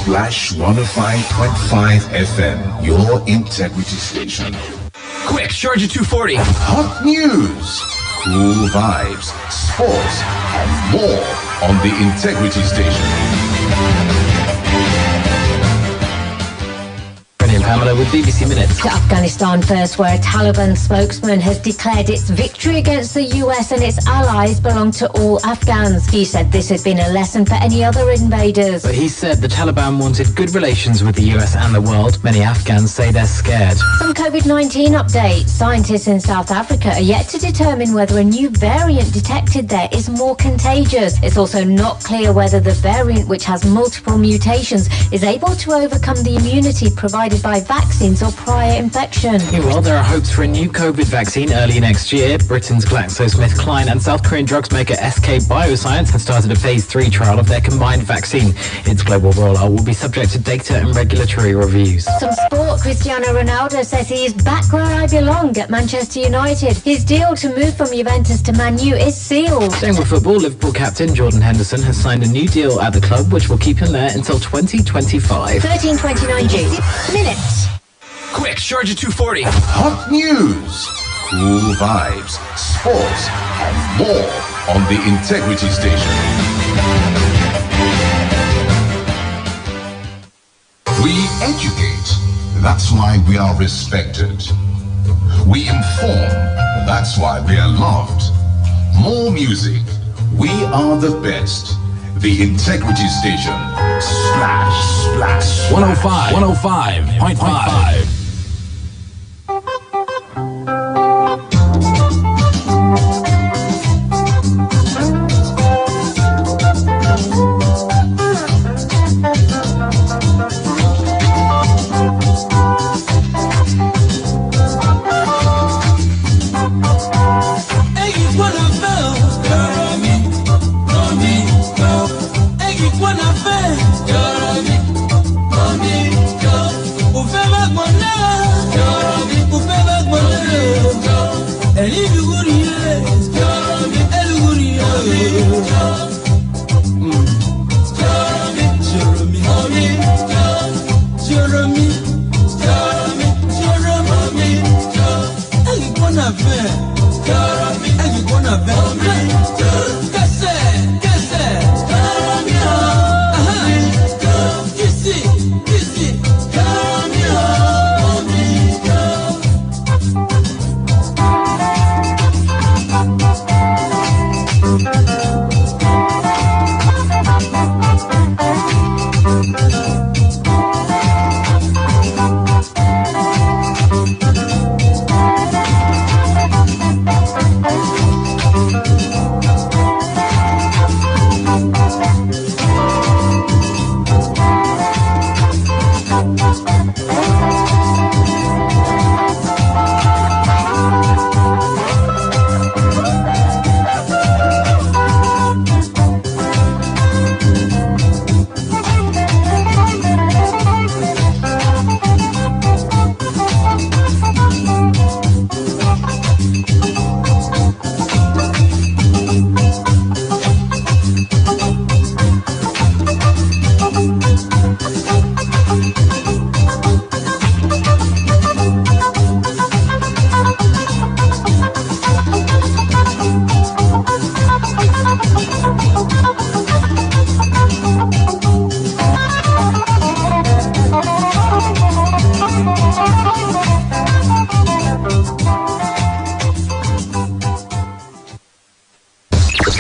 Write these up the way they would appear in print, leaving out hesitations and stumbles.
Splash 105.5 FM, your integrity station. Quick, charge at 240. Hot news, cool vibes, sports, and more on the integrity station. Pamela with BBC Minutes. To Afghanistan first, where a Taliban spokesman has declared its victory against the US and its allies belong to all Afghans. He said this had been a lesson for any other invaders. But he said the Taliban wanted good relations with the US and the world. Many Afghans say they're scared. Some COVID-19 updates. Scientists in South Africa are yet to determine whether a new variant detected there is more contagious. It's also not clear whether the variant, which has multiple mutations, is able to overcome the immunity provided by vaccines or prior infection. Meanwhile, there are hopes for a new COVID vaccine early next year. Britain's GlaxoSmithKline and South Korean drugs maker SK Bioscience have started a phase 3 trial of their combined vaccine. Its global rollout will be subject to data and regulatory reviews. Some sport. Cristiano Ronaldo says he is back where I belong at Manchester United. His deal to move from Juventus to Man U is sealed. Staying with football, Liverpool captain Jordan Henderson has signed a new deal at the club which will keep him there until 2025. 1329G. Minutes. Quick, charge at 240. Hot news, cool vibes, sports, and more on the integrity station. We educate, that's why we are respected. We inform, that's why we are loved. More music, we are the best. The integrity station. Splash, splash. 105.5.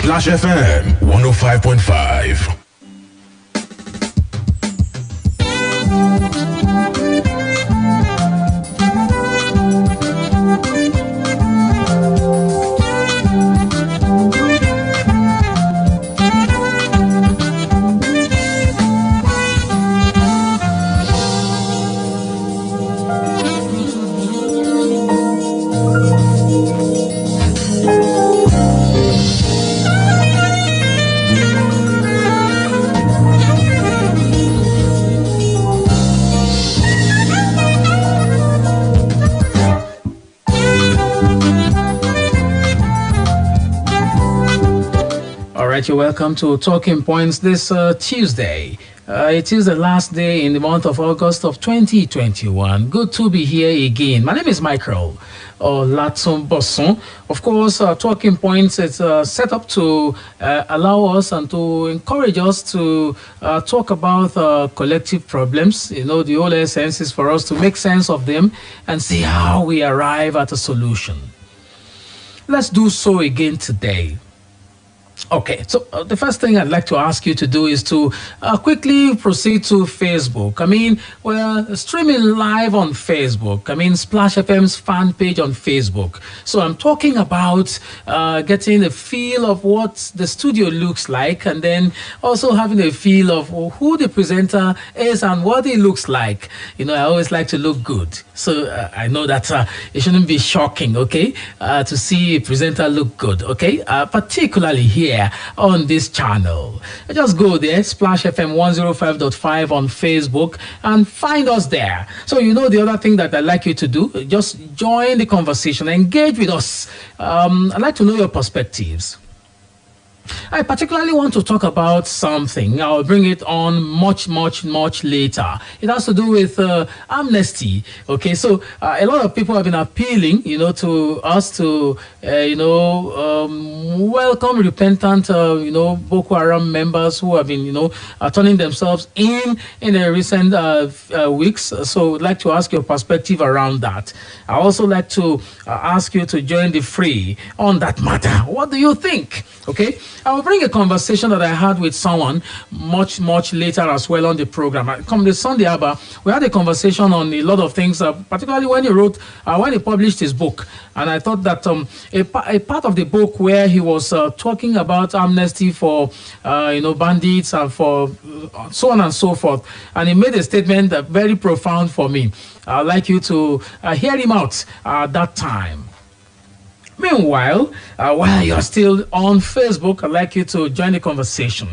Splash FM 105.5. You're welcome to Talking Points this Tuesday. It is the last day in the month of August of 2021. Good to be here again. My name is Michael Olatunbosun. Of course, Talking Points is set up to allow us and to encourage us to talk about collective problems. You know, the whole essence is for us to make sense of them and see how we arrive at a solution. Let's do so again today. Okay, so the first thing I'd like to ask you to do is to quickly proceed to Facebook. I mean, we're streaming live on Facebook. I mean, Splash FM's fan page on Facebook. So I'm talking about getting a feel of what the studio looks like, and then also having a feel of who the presenter is and what he looks like. You know, I always like to look good. So I know that it shouldn't be shocking, okay, to see a presenter look good, okay, particularly here on this channel. Just go there, Splash FM 105.5 on Facebook, and find us there. So you know the other thing that I'd like you to do, just join the conversation, engage with us. I'd like to know your perspectives. I particularly want to talk about something. I'll bring it on much later. It has to do with amnesty. Okay, so a lot of people have been appealing, you know, to us to, welcome repentant, Boko Haram members who have been, turning themselves in the recent weeks. So I'd like to ask your perspective around that. I also like to ask you to join the fray on that matter. What do you think? Okay, I will bring a conversation that I had with someone much later as well on the program. Come the Sunday, Abba, we had a conversation on a lot of things, particularly when he published his book. And I thought that a part of the book where he was talking about amnesty for, bandits and for so on and so forth. And he made a statement that very profound for me. I'd like you to hear him out at that time. Meanwhile, while you're still on Facebook, I'd like you to join the conversation.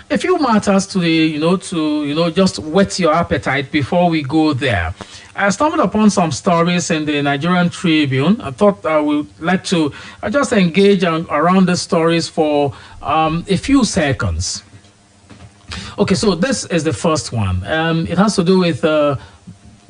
A few matters to just whet your appetite before we go there. I stumbled upon some stories in the Nigerian Tribune. I thought I would like to just engage around the stories for a few seconds. Okay, so this is the first one. It has to do with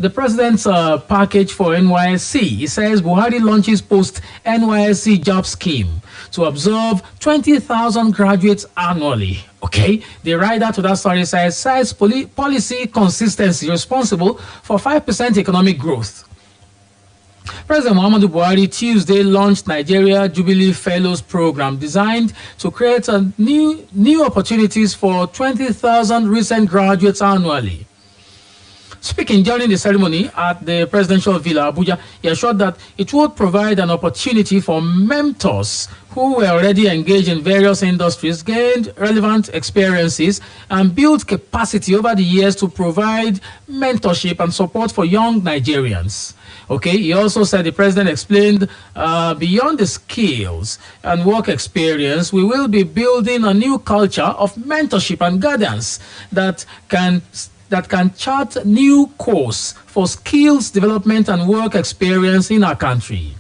the president's package for NYSC. He says Buhari launches post-NYSC job scheme to absorb 20,000 graduates annually. Okay, the writer to that story says policy consistency responsible for 5% economic growth. President Muhammadu Buhari Tuesday launched Nigeria Jubilee Fellows Program designed to create new opportunities for 20,000 recent graduates annually. Speaking during the ceremony at the Presidential Villa, Abuja, he assured that it would provide an opportunity for mentors who were already engaged in various industries, gained relevant experiences, and built capacity over the years to provide mentorship and support for young Nigerians. Okay, he also said the president explained beyond the skills and work experience, we will be building a new culture of mentorship and guidance that can chart new course for skills development and work experience in our country.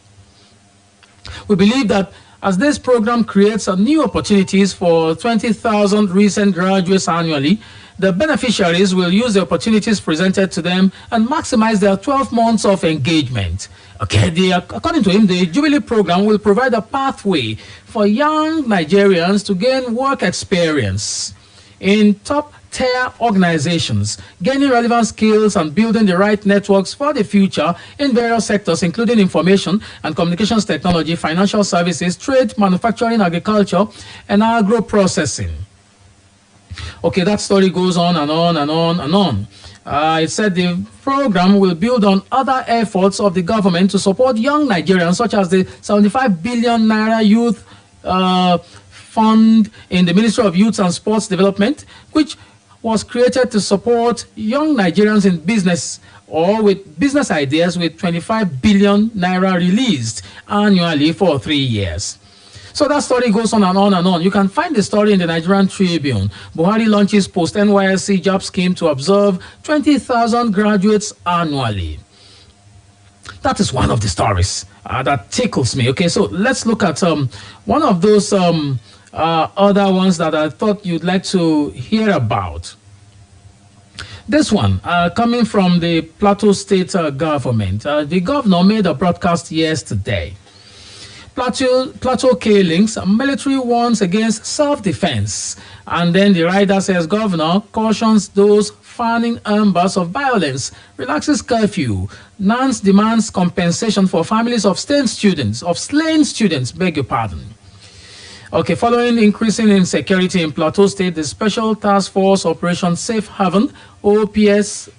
We believe that as this program creates new opportunities for 20,000 recent graduates annually, the beneficiaries will use the opportunities presented to them and maximize their 12 months of engagement. Okay, according to him, the Jubilee program will provide a pathway for young Nigerians to gain work experience in top-tier organizations, gaining relevant skills and building the right networks for the future in various sectors, including information and communications technology, financial services, trade, manufacturing, agriculture, and agro-processing. Okay, that story goes on and on and on and on. It said the program will build on other efforts of the government to support young Nigerians, such as the 75 billion naira youth fund in the Ministry of Youth and Sports Development, which was created to support young Nigerians in business or with business ideas, with 25 billion naira released annually for 3 years. So that story goes on and on and on. You can find the story in the Nigerian Tribune. Buhari launches post-NYSC job scheme to absorb 20,000 graduates annually. That is one of the stories that tickles me. Okay, so let's look at one of those other ones that I thought you'd like to hear about. This one, coming from the Plateau State government. The governor made a broadcast yesterday. Plateau killings, military warns against self-defense. And then the rider says, Governor cautions those fanning embers of violence, relaxes curfew. Nance demands compensation for families of slain students, beg your pardon. Okay, following increasing insecurity in Plateau State, the Special Task Force Operation Safe Haven, OPSH,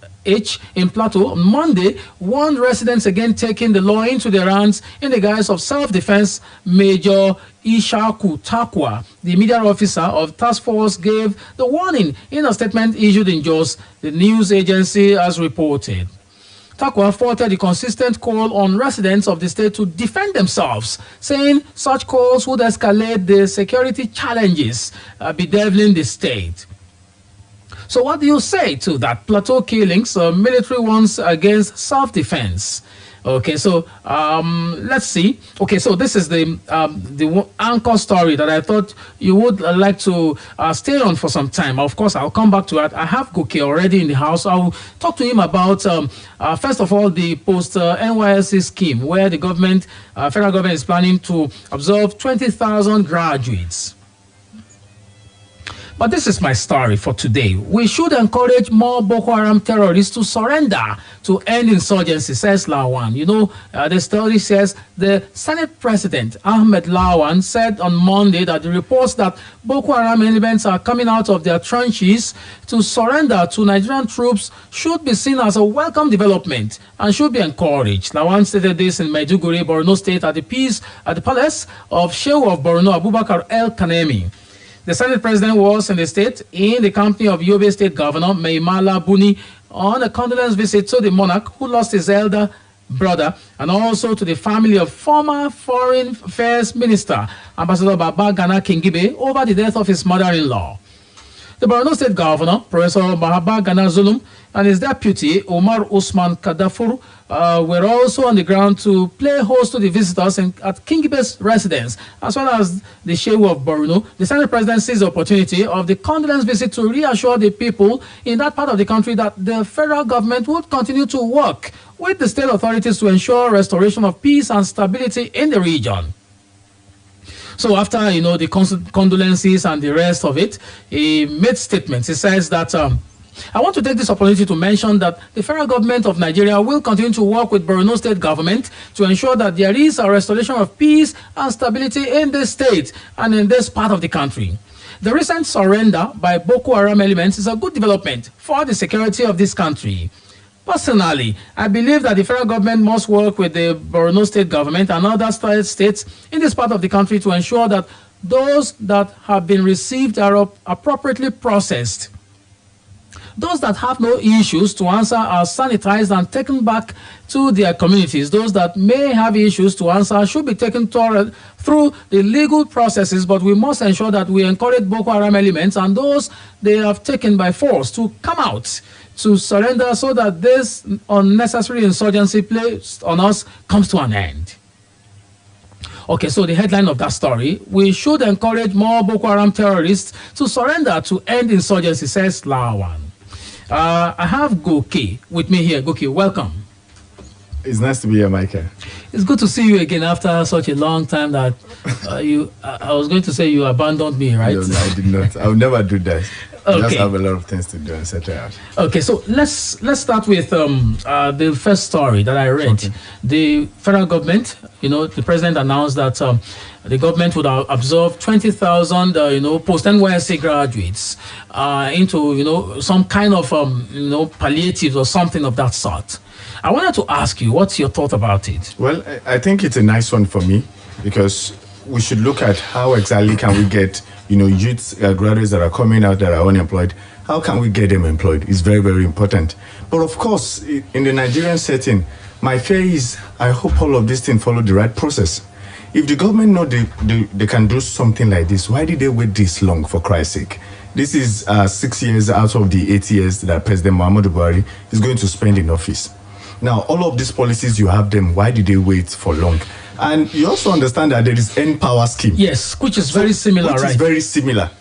in Plateau on Monday warned residents again taking the law into their hands in the guise of self-defense. Major Ishaku Takwa, the media officer of task force, gave the warning in a statement issued in Jos, the news agency has reported. Takwa faulted the consistent call on residents of the state to defend themselves, saying such calls would escalate the security challenges bedeviling the state. So what do you say to that? Plateau killings, military ones against self-defense. Okay, so let's see. Okay, so this is the anchor story that I thought you would like to stay on for some time. Of course, I'll come back to that. I have Goke already in the house. I'll talk to him about, first of all, the post-NYSC scheme, where the government, federal government is planning to absorb 20,000 graduates. But this is my story for today. We should encourage more Boko Haram terrorists to surrender to end insurgency, says Lawan. You know, the story says the Senate President, Ahmed Lawan, said on Monday that the reports that Boko Haram elements are coming out of their trenches to surrender to Nigerian troops should be seen as a welcome development and should be encouraged. Lawan stated this in Maiduguri, Borno State, at the palace of Shehu of Borno, Abubakar El Kanemi. The Senate President was in the state in the company of Yobe State Governor Maimala Buni on a condolence visit to the monarch who lost his elder brother, and also to the family of former Foreign Affairs Minister Ambassador Baba Gana Kingibe over the death of his mother-in-law. The Borno State Governor, Professor Mahaba Gana Zulum, and his deputy, Omar Usman Kadafur, were also on the ground to play host to the visitors at Kingibe's residence, as well as the Shehu of Borno. The Senate President seized the opportunity of the condolence visit to reassure the people in that part of the country that the federal government would continue to work with the state authorities to ensure restoration of peace and stability in the region. So after, you know, the condolences and the rest of it, he made statements. He says that, I want to take this opportunity to mention that the federal government of Nigeria will continue to work with Borno State government to ensure that there is a restoration of peace and stability in this state and in this part of the country. The recent surrender by Boko Haram elements is a good development for the security of this country. Personally, I believe that the federal government must work with the Borno State government and other states in this part of the country to ensure that those that have been received are appropriately processed. Those that have no issues to answer are sanitized and taken back to their communities. Those that may have issues to answer should be taken through the legal processes, but we must ensure that we encourage Boko Haram elements and those they have taken by force to come out to surrender so that this unnecessary insurgency placed on us comes to an end. Okay, so the headline of that story, we should encourage more Boko Haram terrorists to surrender to end insurgency, says Lawan. I have Goke with me here. Goke, welcome. It's nice to be here, Michael. It's good to see you again after such a long time that I was going to say you abandoned me, right? No, I did not. I will never do that. Okay. I just have a lot of things to do and settle out. Okay, so let's start with the first story that I read. Okay. The federal government, you know, the president announced that the government would absorb 20,000, post-NYSC graduates into, some kind of, palliatives or something of that sort. I wanted to ask you, what's your thought about it? Well, I think it's a nice one for me because we should look at how exactly can we get, youths, graduates that are coming out that are unemployed. How can we get them employed? It's very, very important. But of course, in the Nigerian setting, my fear is I hope all of these things follow the right process. If the government know they can do something like this, why did they wait this long, for Christ's sake? This is 6 years out of the 8 years that President Muhammadu Buhari is going to spend in office. Now, all of these policies, you have them. Why did they wait for long? And you also understand that there is N-Power scheme. Yes, which is very similar, which right? is very similar.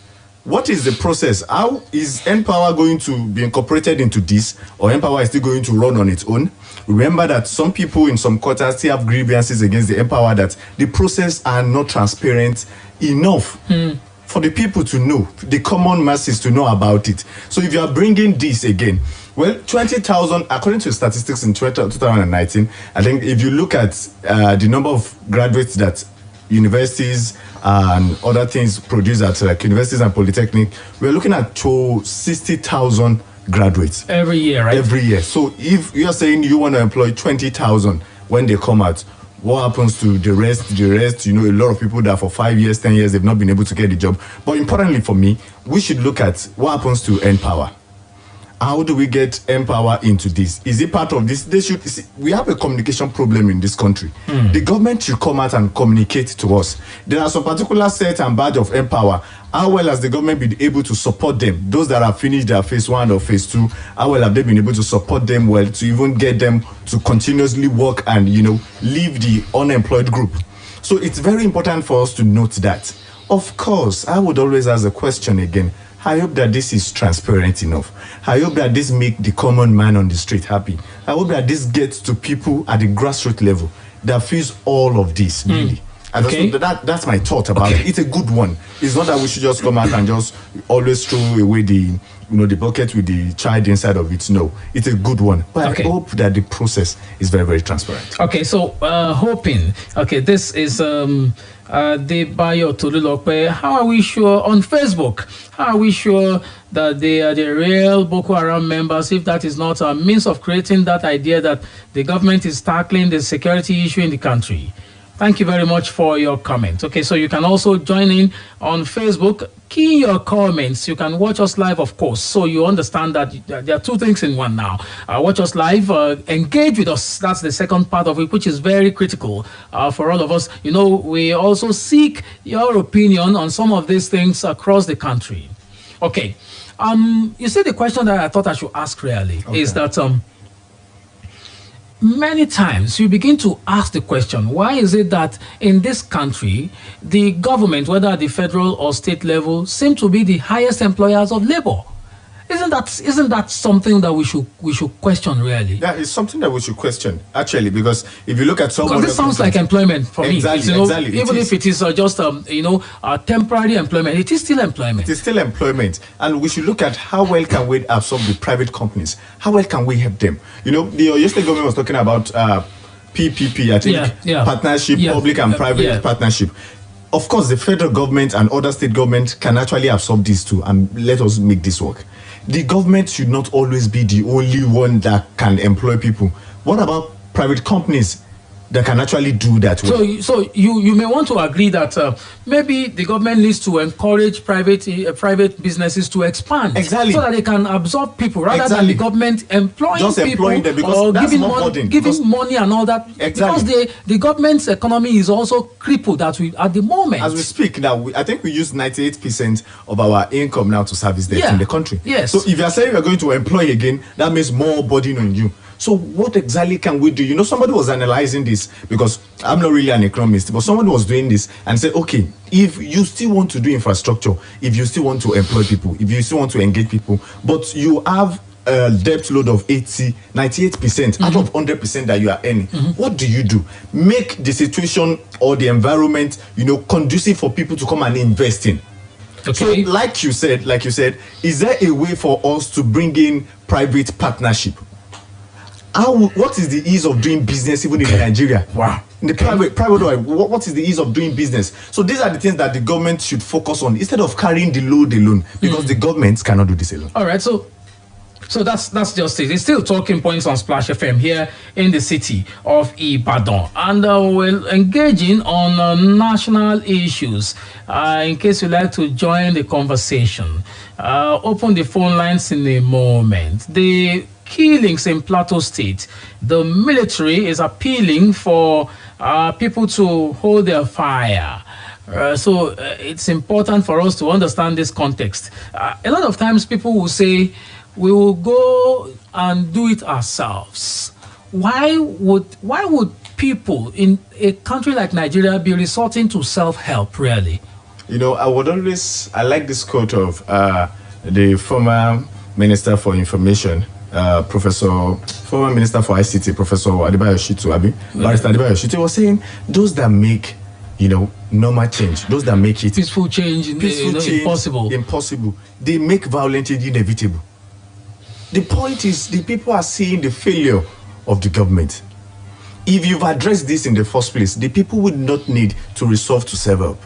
What is the process? How is N-Power going to be incorporated into this, or N-Power is still going to run on its own? Remember that some people in some quarters still have grievances against the N-Power that the process are not transparent enough for the people to know, the common masses to know about it. So if you are bringing this again, well, 20,000, according to statistics in 2019, I think if you look at the number of graduates that universities and other things produce at like universities and polytechnic, we're looking at 60,000 graduates every year, right? Every year. So if you're saying you want to employ 20,000 when they come out, what happens to the rest? A lot of people that for 5 years, 10 years, they've not been able to get the job. But importantly for me, we should look at what happens to N-Power. How do we get N-Power into this? Is it part of this? We have a communication problem in this country. The government should come out and communicate to us. There are some particular set and badge of N-Power. How well has the government been able to support them? Those that have finished their phase 1 or phase 2, how well have they been able to support them well to even get them to continuously work and, leave the unemployed group? So it's very important for us to note that. Of course, I would always ask the question again, I hope that this is transparent enough. I hope that this makes the common man on the street happy. I hope that this gets to people at the grassroots level that feels all of this, really. Okay. That's my thought about it. It's a good one. It's not that we should just come out and just always throw away the bucket with the child inside of it. No, it's a good one. But I hope that the process is very, very transparent. Okay, so hoping. Okay, this is Debayo Tolulope. How are we sure on Facebook? How are we sure that they are the real Boko Haram members if that is not a means of creating that idea that the government is tackling the security issue in the country? Thank you very much for your comment. Okay, so you can also join in on Facebook. Key your comments. You can watch us live, of course. So you understand that there are two things in one now. Watch us live, engage with us. That's the second part of it, which is very critical for all of us. We also seek your opinion on some of these things across the country. Okay. You see, the question that I thought I should ask really is that many times you begin to ask the question, why is it that in this country, the government, whether at the federal or state level, seem to be the highest employers of labor? Isn't that something that we should question really? Yeah, it's something that we should question actually, because if you look at because this sounds like employment for me. Exactly. Even if it is just a temporary employment, it is still employment. It is still employment, and we should look at how well can we absorb the private companies. How well can we help them? The Oyo State government was talking about PPP, I think, partnership, public and private partnership. Of course, the federal government and other state governments can actually absorb this too, and let us make this work. The government should not always be the only one that can employ people. What about private companies that can actually do that work? So you may want to agree that maybe the government needs to encourage private businesses to expand, so that they can absorb people rather than the government employing employing them, because or that's giving money and all that. Because the government's economy is also crippled at the moment. As we speak now, I think we use 98% of our income now to service debt in the country. Yes. So if you are saying we are going to employ again, that means more burden on you. So what exactly can we do? Somebody was analyzing this, because I'm not really an economist, but someone was doing this and said, okay, if you still want to do infrastructure, if you still want to employ people, if you still want to engage people, but you have a debt load of 98% out of 100% that you are earning, what do you do? Make the situation or the environment, conducive for people to come and invest in. Okay. So like you said, is there a way for us to bring in private partnership? What is the ease of doing business even in Nigeria? Wow. In the private way, what is the ease of doing business? So these are the things that the government should focus on instead of carrying the load alone, because the government cannot do this alone. All right, so that's just it. It's still talking points on Splash FM here in the city of Ibadan, and we're engaging on national issues. In case you'd like to join the conversation, open the phone lines in a moment. The killings in Plateau State, the military is appealing for people to hold their fire. So it's important for us to understand this context. A lot of times people will say, we will go and do it ourselves. Why would people in a country like Nigeria be resorting to self-help, really? You know, I like this quote of the former Minister for Information, former Minister for ICT, Professor Adebayo Shitu, Barrister Adebayo Shitu, was saying, those that make, normal change, those that make it peaceful change, impossible, they make violent change inevitable. The point is, the people are seeing the failure of the government. If you've addressed this in the first place, the people would not need to resort to self-help.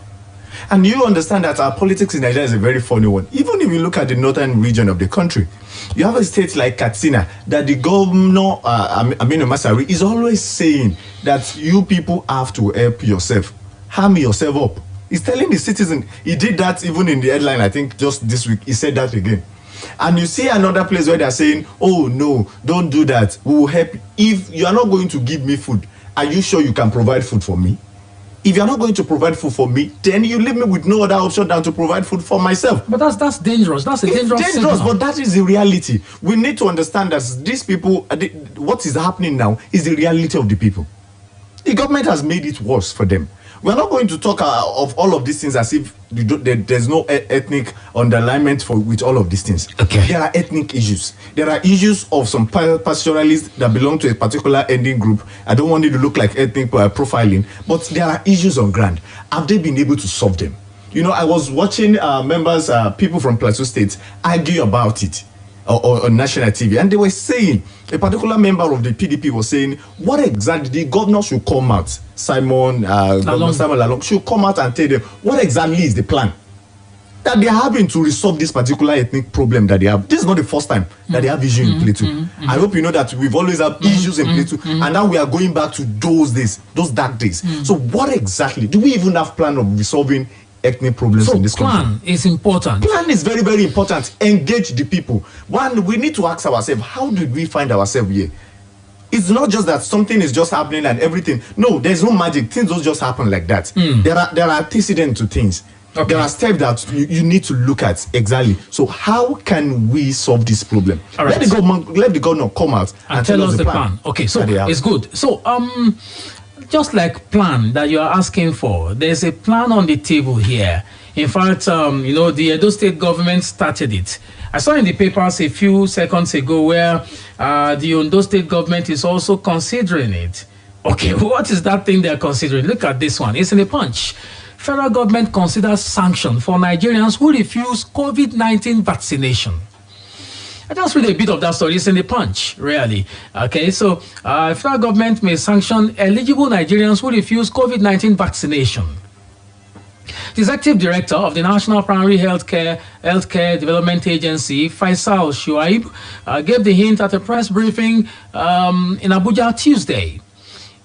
And you understand that our politics in Nigeria is a very funny one. Even if you look at the northern region of the country, you have a state like Katsina that the governor, Aminu Masari, is always saying that you people have to help yourself, harm yourself up. He's telling the citizen. He did that even in the headline, I think, just this week. He said that again. And you see another place where they're saying, oh, no, don't do that. We will help. If you are not going to give me food, are you sure you can provide food for me? If you're not going to provide food for me, then you leave me with no other option than to provide food for myself. But that's dangerous. That's dangerous signal. But that is the reality. We need to understand that these people, what is happening now is the reality of the people. The government has made it worse for them. We're not going to talk of all of these things as if there's no ethnic underlinement with all of these things. Okay. There are ethnic issues. There are issues of some pastoralists that belong to a particular ethnic group. I don't want it to look like ethnic profiling, but there are issues on ground. Have they been able to solve them? I was watching people from Plateau State argue about it on national TV, and they were saying, a particular member of the PDP was saying, what exactly, the governor should come out, Simon Lalong should come out and tell them, what exactly is the plan that they are having to resolve this particular ethnic problem that they have. This is not the first time that they have issues in Plateau. I hope you know that we've always had issues in Plateau, and now we are going back to those days, those dark days. So what exactly, do we even have plan of resolving ethnic problems in this country? Plan is important. Plan is very, very important. Engage the people. One, we need to ask ourselves, how did we find ourselves here? It's not just that something is just happening and everything. No, there's no magic. Things don't just happen like that. There are antecedents to things. Okay. There are steps that you need to look at exactly. So how can we solve this problem? All right. Let the governor come out and tell us the plan. Okay, so it's good. So just like plan that you are asking for, there's a plan on the table here. In fact, the Edo State government started it. I saw in the papers a few seconds ago where the Ondo State government is also considering it. Okay, what is that thing they're considering? Look at this one. It's in the Punch. Federal government considers sanction for Nigerians who refuse COVID-19 vaccination. I just read a bit of that story. It's in the Punch, really. Okay, so federal government may sanction eligible Nigerians who refuse COVID-19 vaccination. The executive director of the National Primary Healthcare Development Agency, Faisal Shuaib, gave the hint at a press briefing in Abuja Tuesday.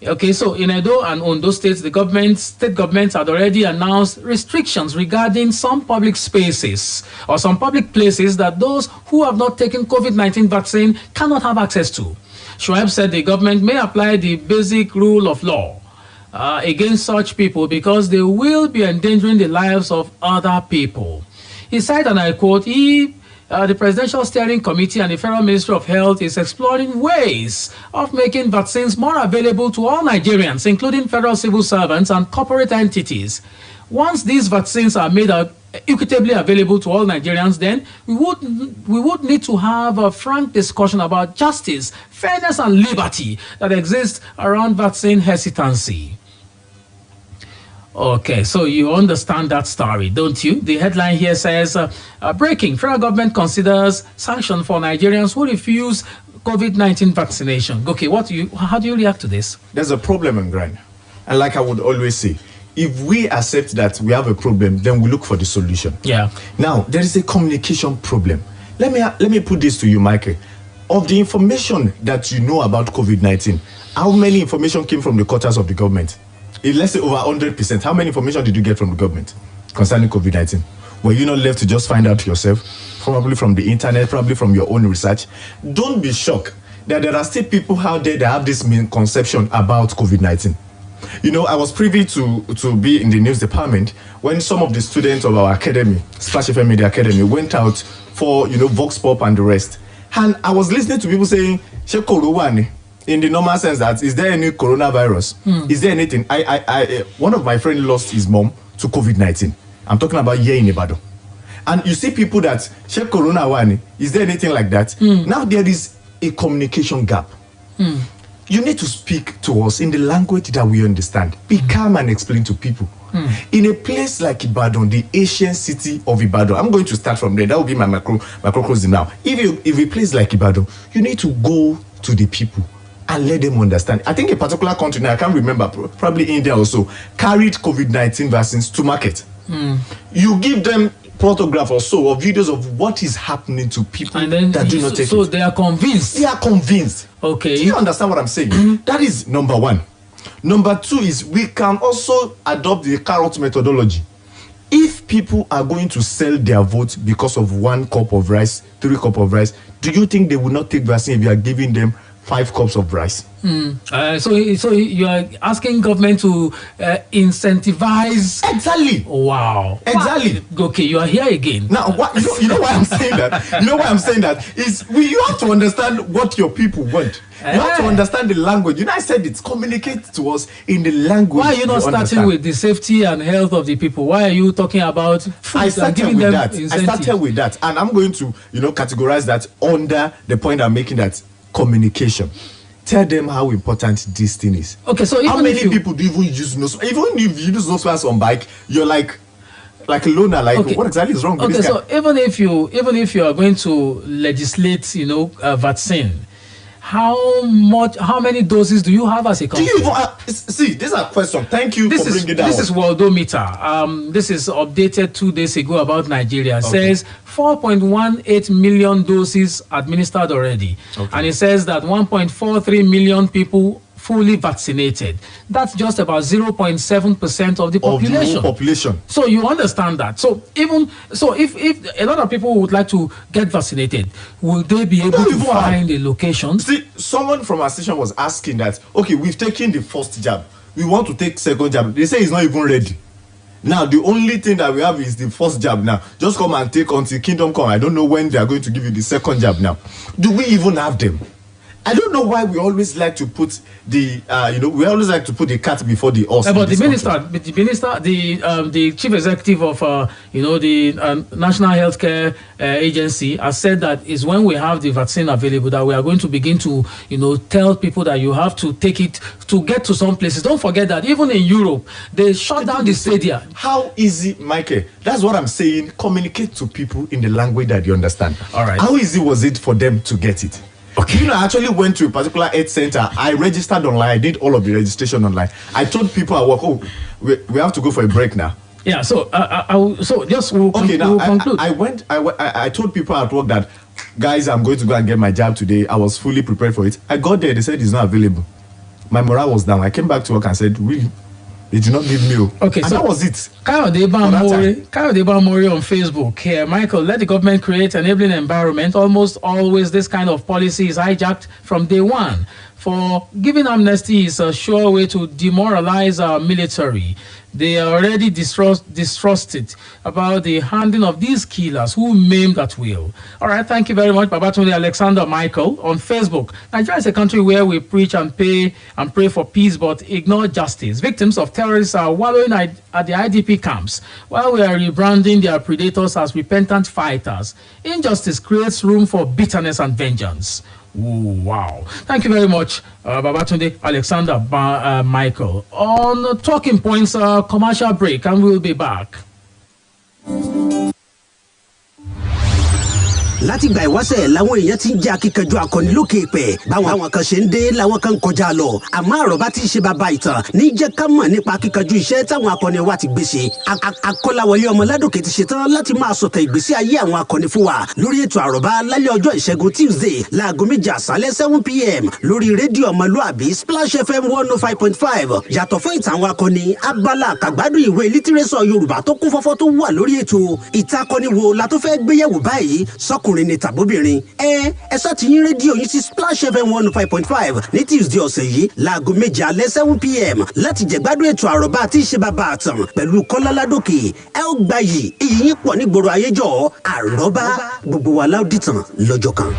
Okay, so in Edo and Ondo states, state governments had already announced restrictions regarding some public spaces or some public places that those who have not taken COVID-19 vaccine cannot have access to. Shoaib said the government may apply the basic rule of law against such people because they will be endangering the lives of other people. He said, and I quote, the Presidential Steering Committee and the Federal Ministry of Health is exploring ways of making vaccines more available to all Nigerians, including federal civil servants and corporate entities. Once these vaccines are made equitably available to all Nigerians, then we would need to have a frank discussion about justice, fairness, and liberty that exists around vaccine hesitancy. Okay, so you understand that story, don't you? The headline here says, breaking, federal government considers sanction for Nigerians who refuse COVID-19 vaccination. Okay, how do you react to this? There's a problem in ground. And like I would always say, if we accept that we have a problem, then we look for the solution. Yeah. Now, there is a communication problem. Let me put this to you, Michael. Of the information that you know about COVID-19, how many information came from the quarters of the government? Let's say over 100%. How many information did you get from the government concerning COVID-19? Were you not left to just find out yourself? Probably from the internet, probably from your own research. Don't be shocked that there are still people out there that have this misconception about COVID-19. I was privy to be in the news department when some of the students of our academy, Splash FM Media Academy, went out for, Vox Pop and the rest. And I was listening to people saying, in the normal sense that is there any coronavirus? Is there anything? One of my friends lost his mom to COVID-19. I'm talking about here in Ibadan. And you see people that check corona one. Is there anything like that? Now there is a communication gap. You need to speak to us in the language that we understand. Be calm and explain to people. In a place like Ibadan, the ancient city of Ibadan, I'm going to start from there. That will be my macrocosm now. If a place like Ibadan, you need to go to the people and let them understand. I think a particular country, now I can't remember, probably India also, carried COVID-19 vaccines to market. You give them photograph or so, or videos of what is happening to people that do not take it. So they are convinced. They are convinced. Okay. Do you understand what I'm saying? That is number one. Number two is we can also adopt the carrot methodology. If people are going to sell their vote because of 1 cup of rice, 3 cups of rice, do you think they will not take vaccine if you are giving them 5 cups of rice? So you are asking government to incentivize. Exactly. Wow. Exactly. Okay, you are here again. Now, you know why I'm saying that? You know why I'm saying that is you have to understand what your people want. You have to understand the language. You know, I said it. Communicate to us in the language. Why are you not starting with the safety and health of the people? Why are you talking about food I started giving with them that. incentives? I started with that, and I'm going to categorize that under the point I'm making, that communication. Tell them how important this thing is. Okay, so even how many people do even use nose? Even if you use nose flares on bike, you're like a loner. Like, okay, what exactly is wrong with this guy? So even if you are going to legislate, vaccine, how many doses do you have as a country? Do you even see? These are questions. Thank you for bringing that. This is Worldometer. This is updated 2 days ago about Nigeria. It says 4.18 million doses administered already, and it says that 1.43 million people fully vaccinated. That's just about 0.7% of the population. Of the whole population. So you understand that. So if a lot of people would like to get vaccinated, will they be able to find a location? See, someone from our station was asking that, okay, we've taken the first jab. We want to take second jab. They say it's not even ready. Now, the only thing that we have is the first jab now. Just come and take until kingdom come. I don't know when they are going to give you the second jab now. Do we even have them? I don't know why we always like to put the cat before the horse. But the chief executive of the National Healthcare Agency has said that is when we have the vaccine available that we are going to begin to tell people that you have to take it to get to some places. Don't forget that even in Europe they shut down the stadia. How easy, Michael? That's what I'm saying. Communicate to people in the language that you understand. All right. How easy was it for them to get it? Okay. I actually went to a particular health center. I registered online. I did all of the registration online. I told people at work, we have to go for a break now. Yeah. So we'll conclude. I told people at work that, guys, I'm going to go and get my jab today. I was fully prepared for it. I got there. They said it's not available. My morale was down. I came back to work and said, really? They did not give me. Okay, and so that was it. Kayode Mori on Facebook here. Michael, let the government create an enabling environment. Almost always this kind of policy is hijacked from day one. For giving amnesty is a sure way to demoralize our military. They are already distrusted about the handling of these killers who maimed at will. All right, thank you very much, Babatunde Alexander Michael on Facebook. Nigeria is a country where we preach and pray and pray for peace, but ignore justice. Victims of terrorists are wallowing at the IDP camps while we are rebranding their predators as repentant fighters. Injustice creates room for bitterness and vengeance. Ooh, wow. Thank you very much, Babatunde Alexander Michael. On Talking Points, commercial break, and we'll be back. láti gba ìwáṣẹ̀ làwọn èèyàn ti ń jẹ́ akíkanjú akọni lókè pẹ̀ báwọn kan ṣe ń dé làwọn kan ń kọjá lọ àmọ́ àròbá tí í ṣe bàbá ìtàn ní jẹ́ ká mọ̀ nípa akíkanjú iṣẹ́ táwọn akọni wa ti gbé ṣe Akọ́láwọlé Ọmọládòkè ti ṣetán láti máa sọ̀tẹ̀ ìgbésí ayé àwọn akọni fún wa lórí ètò àròbá lálẹ́ ọjọ́ ìṣẹ́gun Tuesday láago 7 àṣálẹ́ 7 p.m. lórí rédíò ọmọlúàbí Splash FM 105.5 yàtọ̀ fún ìtàn àwọn akọni abala àkàgbádùn ìwé lítírésọ̀ Yorùbá tó kún fọ́fọ́ tó wà lórí ètò ìtakọni wo la tó fẹ́ gbéyẹ̀wò báyìí ọkùnrin ni tàbóbìnrin ẹ ṣáà ti yín rédíò yín sí Splash FM 105.5 ní Tuesday ọ̀sẹ̀ yìí láago 7 alẹ́ 7 p.m. láti jẹ̀gbádùn ètò àròbá àti ìṣe bàbá àtàn pẹ̀lú Kọ́lá Ládòkè ẹ ó gbayì iyì yín pọ̀ nígboro ayéjọ́ àròbá gbogbo wa láòdìtàn lọ́jọ́ kan.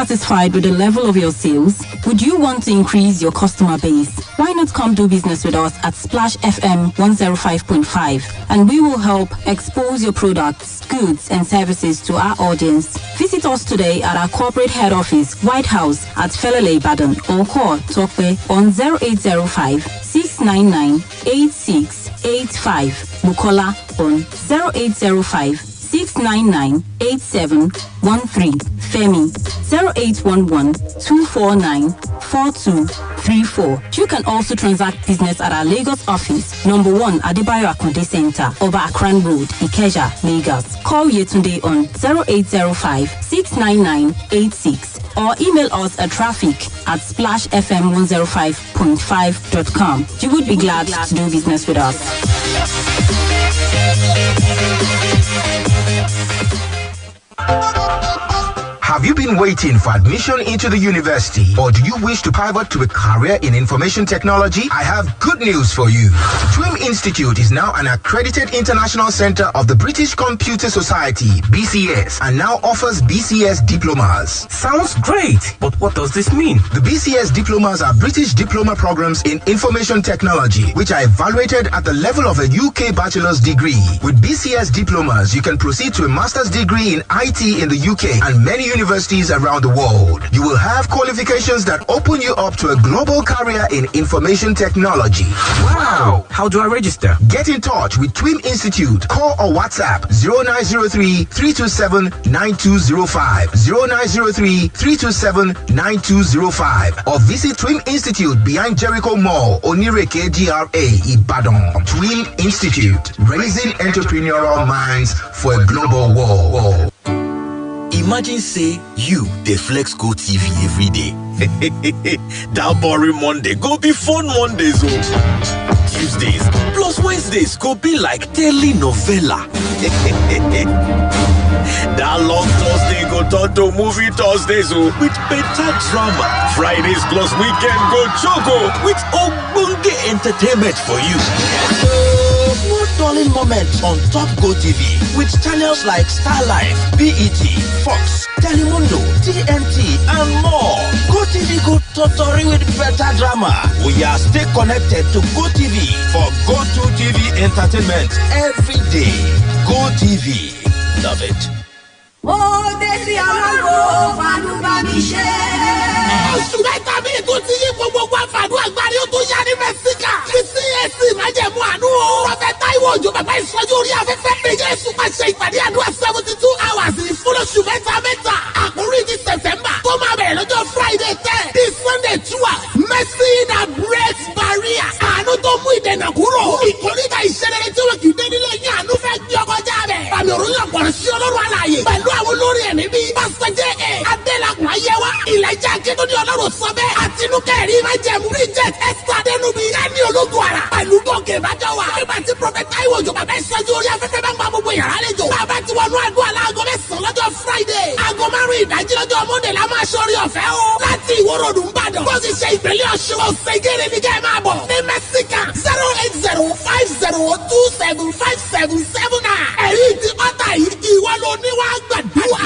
satisfied with the level of your sales? Would you want to increase your customer base? Why not come do business with us at Splash FM 105.5 and we will help expose your products, goods and services to our audience. Visit us today at our corporate head office, White House at Felele Ibadan, or call Tokwe on 0805 699 8685. Bukola on 0805 699 8713. Femi 0811 249 4234. You can also transact business at our Lagos office, number 1 Adebayo Akonde Center, Oba Akran Road, Ikeja, Lagos. Call Yetunde on 0805 699 86 or email us at traffic@splashfm105.5.com. You would be glad to do business with us. Have you been waiting for admission into the university, or do you wish to pivot to a career in information technology? I have good news for you. TWIM Institute is now an accredited international center of the British Computer Society, BCS, and now offers BCS diplomas. Sounds great, but what does this mean? The BCS diplomas are British diploma programs in information technology, which are evaluated at the level of a UK bachelor's degree. With BCS diplomas, you can proceed to a master's degree in IT in the UK and many universities around the world. You will have qualifications that open you up to a global career in information technology. Wow! How do I register? Get in touch with TWIM Institute. Call or WhatsApp 0903 327 9205, 0903 327 9205, or visit TWIM Institute behind Jericho Mall, Onireke GRA, Ibadan. TWIM Institute, raising entrepreneurial minds for a global world. Imagine say you dey flex Go TV every day. That boring Monday go be fun Mondays oh. Tuesdays plus Wednesdays go be like telenovela. That long Thursday go turn to movie Thursdays oh, with better drama. Fridays plus weekend go choco with ogbonge entertainment for you. No darling moments on Top Go TV with channels like Star Life, BET, Fox, Telemundo, TNT, and more. Go TV go totally with better drama. We are stay connected to Go TV for Go to TV entertainment every day. Go TV, love it. Oh, Desi Amalo, Fanuba Michelle. Oṣù mẹ́ta mi tó ti yí gbogbo àfàdú àgbárí ó tó yá ní Mẹ́síkà. CAC májẹ̀mú àánú o. Prọfẹ̀t Táíwò Òjó bàbá ìsọjí orí afẹ́fẹ́ pé Jésù máa ṣe ìpàdé àdúrà 72 hours fún oṣù mẹ́ta. Àkórí ti September tó máa bẹ̀rẹ̀ lọ́jọ́ Friday 10 di Sunday 12. Mercy that breaks barrier. Àánú tó mú ìdènà kúrò. Ìkórìtà ìṣẹ̀lẹ̀ tí wọ́n kì í dé nílé yín àánú fẹ́ gbé ọkọ̀ jáde. Àmì òrùnyàn pọ̀rọ̀ sí Ọlọ́run alààyè. Pẹ̀lú àwọn olórí ẹ̀mí bíi Pásítọ̀ J.A. Adélakùn Ayẹ́wà, Ìlàjà Akíntúndé Ọlọ́run sọ bẹ́ẹ̀. Àtinúkẹ́rì májẹ̀mú Bridget Esther Adénúbi. Ẹni ológun àrà. Pẹ̀lú Gòkè Bájọ́wà. Nígbà tí Prọfẹ̀t Táíwò Òjó bàbá ìsọjí orí afẹ́fẹ́ bá ń gba gbogbo yàrá lẹ́jọ́. Bàbá ti wọnú àdúrà láago 9 lọ́jọ́ Friday. Aago 5 ìdájí lọ́jọ́ Monday la máa ṣorí ọ̀fẹ́ o. Láti Ìwó-Ròdù Ìbàdàn. Bó ti ṣe ìpínlẹ̀ Ọ̀ṣun ọ̀sẹ̀ gẹ́rẹ́ ní kẹ́ ẹ máa bọ̀. Ní Mẹ́síkà 08050275779. Ẹ̀rí ti pátá yìí ìwọ ló ní wàá gbàdúrà.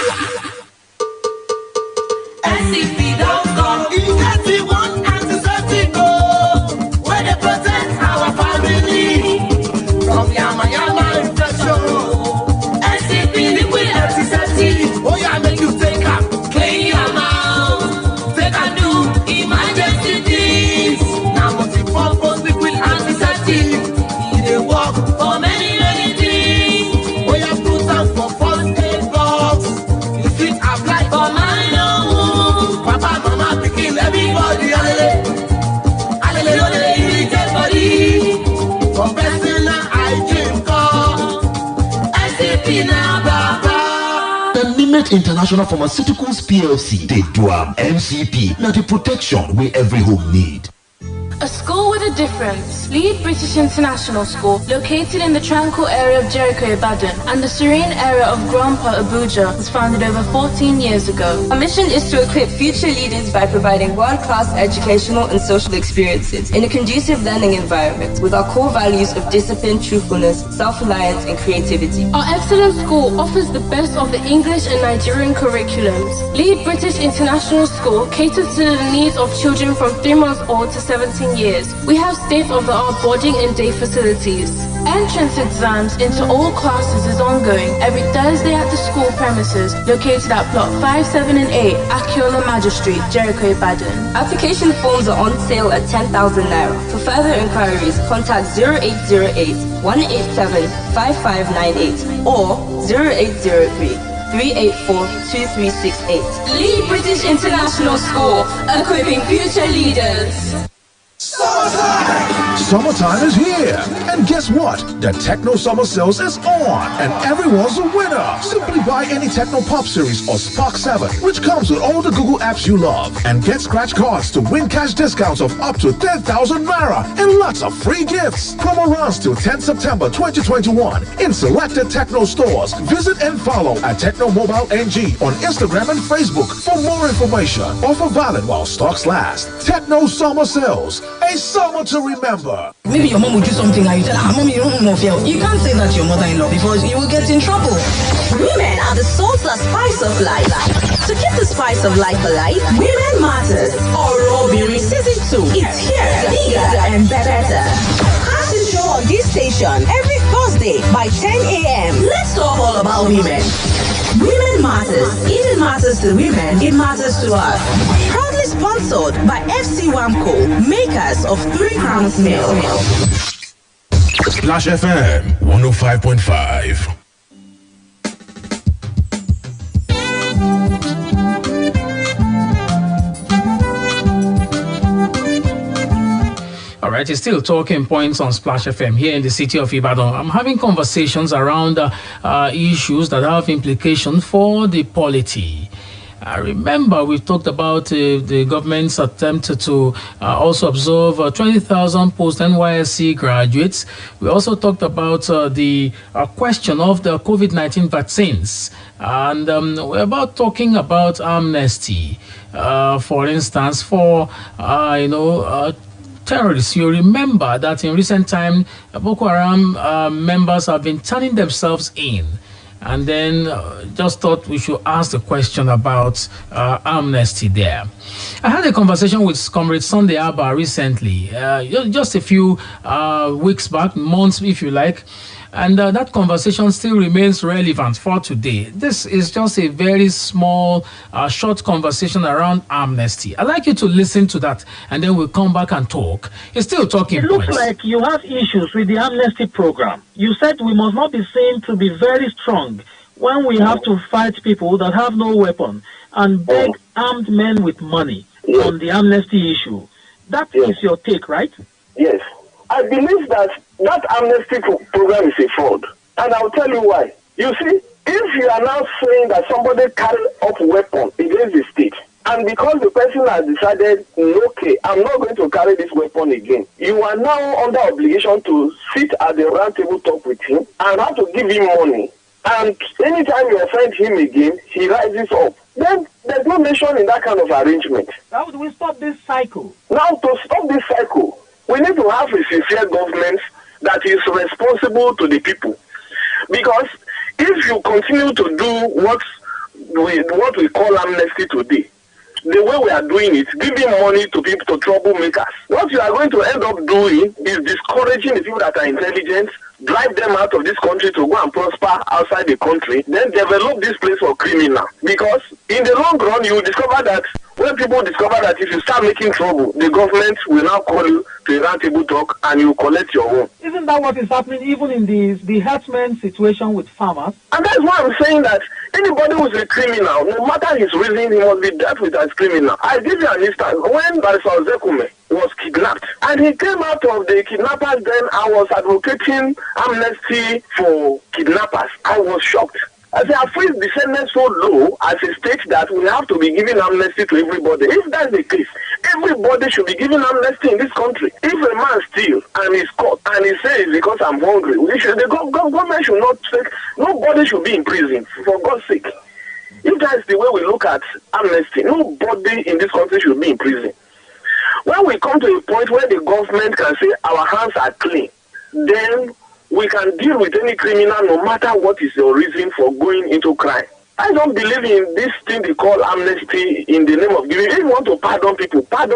SCP don't come. It's one antiseptic go. Where they protect our family from yama infection. SCP liquid antiseptic. Oh yeah, make you take up. Clean your mouth. Take a new emergency things. Now multi-purpose liquid antiseptic. They work for many things. Oh yeah, put them for first aid box. You fit apply for minor wounds. Papa, mama, picking everybody. Alele, irritate body. For personal hygiene call. SCP now, Baba. The Nimet International Pharmaceuticals PLC, they do MCP, now the protection we every home need. A school with a difference. Lead British International School, located in the tranquil area of Jericho, Ibadan, and the serene area of Grandpa, Abuja, was founded over 14 years ago. Our mission is to equip future leaders by providing world-class educational and social experiences in a conducive learning environment with our core values of discipline, truthfulness, self-reliance, and creativity. Our excellent school offers the best of the English and Nigerian curriculums. Lead British International School caters to the needs of children from 3 months old to 17 years. We have state-of-the-art boarding and day facilities. Entrance exams into all classes is ongoing every Thursday at the school premises located at Plot 5, 7 and 8, Akiola Magistrate, Jericho, Ibadan. Application forms are on sale at 10,000 Naira. For further inquiries, contact 0808 187 5598 or 0803 384-2368. Lead British International School, equipping future leaders. Summertime is here, and guess what? The Techno Summer Sales is on, and everyone's a winner. Simply buy any Techno Pop Series or Spark 7, which comes with all the Google apps you love, and get scratch cards to win cash discounts of up to 10,000 Naira and lots of free gifts. Promo runs till 10 September 2021 in selected Techno stores. Visit and follow at Techno Mobile NG on Instagram and Facebook for more information. Offer valid while stocks last. Techno Summer Sales, a summer to remember. Maybe your mom would do something and you tell her, Mommy, you don't know fear. You can't say that to your mother-in-law because you will get in trouble. Women are the salt and spice of life. To keep the spice of life alive, Women Matters. Oro Beauty Season 2. It's here, bigger and better. Catch the show on this station every Thursday by 10 a.m. Let's talk all about women. Women Matters. If it matters to women, it matters to us. Proudly sponsored by FC Wamco, makers of 3 Crowns Milk. Splash FM 105.5. All right, it's still talking points on Splash FM here in the city of Ibadan. I'm having conversations around issues that have implications for the polity. I remember we talked about the government's attempt to also absorb 20,000 post-NYSC graduates. We also talked about the question of the COVID-19 vaccines. And we're about talking about amnesty, for instance, for, terrorists. You remember that in recent time, Boko Haram members have been turning themselves in. And then just thought we should ask the question about amnesty there. I had a conversation with Comrade Sunday Abba recently, just a few weeks back, months if you like. And that conversation still remains relevant for today. This is just a very small, short conversation around amnesty. I'd like you to listen to that, and then we'll come back and talk. It's still talking points. It looks like you have issues with the amnesty program. You said we must not be seen to be very strong when we have to fight people that have no weapon and beg armed men with money on the amnesty issue. That is your take, right? Yes. I believe that amnesty program is a fraud. And I'll tell you why. You see, if you are now saying that somebody carried up weapon against the state, and because the person has decided, okay, I'm not going to carry this weapon again, you are now under obligation to sit at the round table talk with him and have to give him money. And anytime you offend him again, he rises up. Then there's no mention in that kind of arrangement. How do we stop this cycle? Now, to stop this cycle, we need to have a sincere government that is responsible to the people. Because if you continue to do what we call amnesty today, the way we are doing it, giving money to people, to troublemakers, what you are going to end up doing is discouraging the people that are intelligent, drive them out of this country to go and prosper outside the country, then develop this place for criminal. Because in the long run, you will discover that when people discover that if you start making trouble, the government will now call you to a round table talk and you collect your own. Isn't that what is happening even in the herdsmen situation with farmers? And that's why I'm saying that anybody who is a criminal, no matter his reason, he must be dealt with as criminal. I give you an instance. When Barrister Zekume was kidnapped and he came out of the kidnappers, then I was advocating amnesty for kidnappers. I was shocked. I say, I feel descendants so low as a state that we have to be giving amnesty to everybody. If that's the case, everybody should be given amnesty in this country. If a man steals and is caught and he says because I'm hungry, government should not take, nobody should be in prison, for God's sake. If that's the way we look at amnesty, nobody in this country should be in prison. When we come to a point where the government can say our hands are clean, then we can deal with any criminal no matter what is your reason for going into crime. I don't believe in this thing they call amnesty in the name of giving. If you want to pardon people, but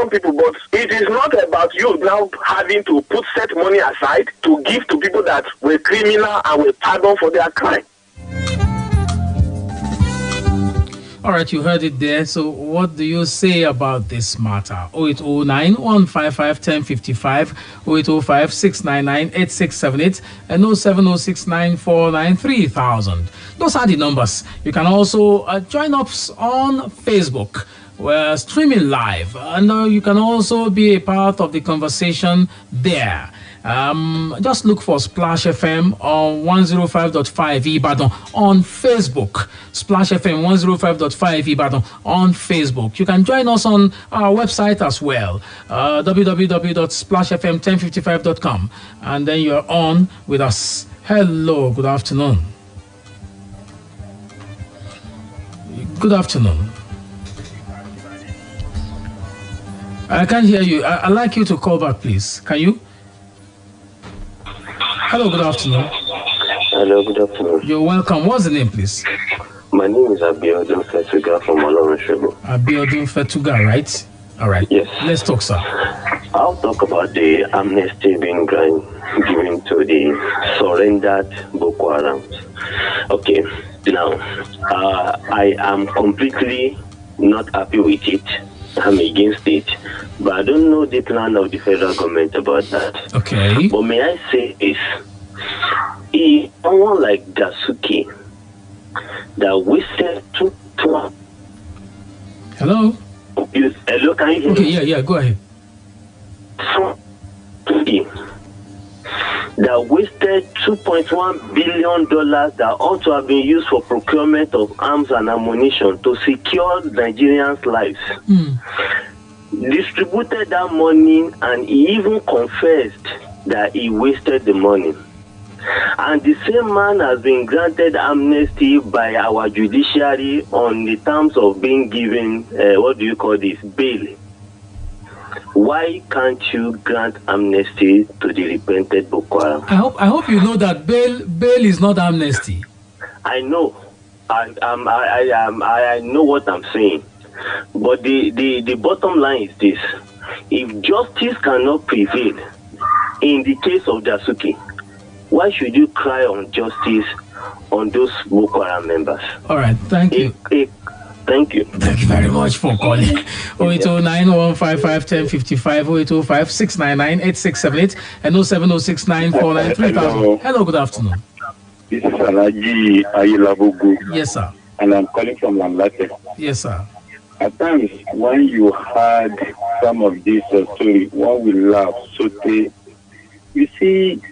it is not about you now having to put set money aside to give to people that were criminal and were pardoned for their crime. All right, you heard it there. So what do you say about this matter? 0809 155 1055, 0805 699 8678, and 07069 493 3000. Those are the numbers. You can also join us on Facebook. We're streaming live, and you can also be a part of the conversation there. Just look for Splash FM on 105.5 Ibadan on Facebook. Splash FM 105.5 Ibadan on Facebook. You can join us on our website as well, www.splashfm1055.com, and then you're on with us. Hello, good afternoon. Good afternoon. I can't hear you. I'd like you to call back, please. Can you? Hello, good afternoon. Hello, good afternoon. You're welcome. What's the name, please? My name is Abiodun Fetuga from Olorunshego. Abiodun Fetuga, right? All right. Yes. Let's talk, sir. I'll talk about the amnesty being given to the surrendered Boko Harams. Okay. Now, I am completely not happy with it. I'm against it, but I don't know the plan of the federal government about that. Okay. But may I say is, if someone like Dasuki that wasted two. Hello. Hello, can you hear me? Okay, yeah, go ahead. That wasted $2.1 billion that ought to have been used for procurement of arms and ammunition to secure Nigerians' lives. Distributed that money, and he even confessed that he wasted the money. And the same man has been granted amnesty by our judiciary on the terms of being given, bail. Why can't you grant amnesty to the repented Boko Haram? I hope you know that bail is not amnesty. I know. I know what I'm saying. But the bottom line is this. If justice cannot prevail in the case of Dasuki, why should you cry on justice on those Boko Haram members? All right, thank you. Thank you. Thank you very much for calling. 0809 155 1055, 0805 699 8678, and 07069 493 3000. Hello, good afternoon. This is Alaji Ayilabugu. Yes, sir. And I'm calling from Lamlate. Yes, sir. At times, when you heard some of this story, one will laugh. So you see,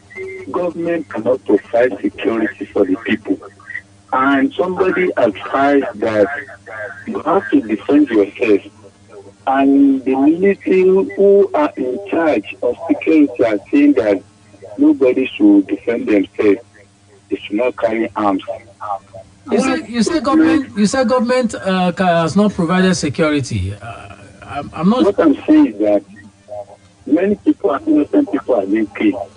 government cannot provide security for the people. And somebody advised that you have to defend yourself. And the military who are in charge of security are saying that nobody should defend themselves. They should not carry arms. You say government has not provided security. I'm not. What I'm saying is that many people, innocent people, are being killed,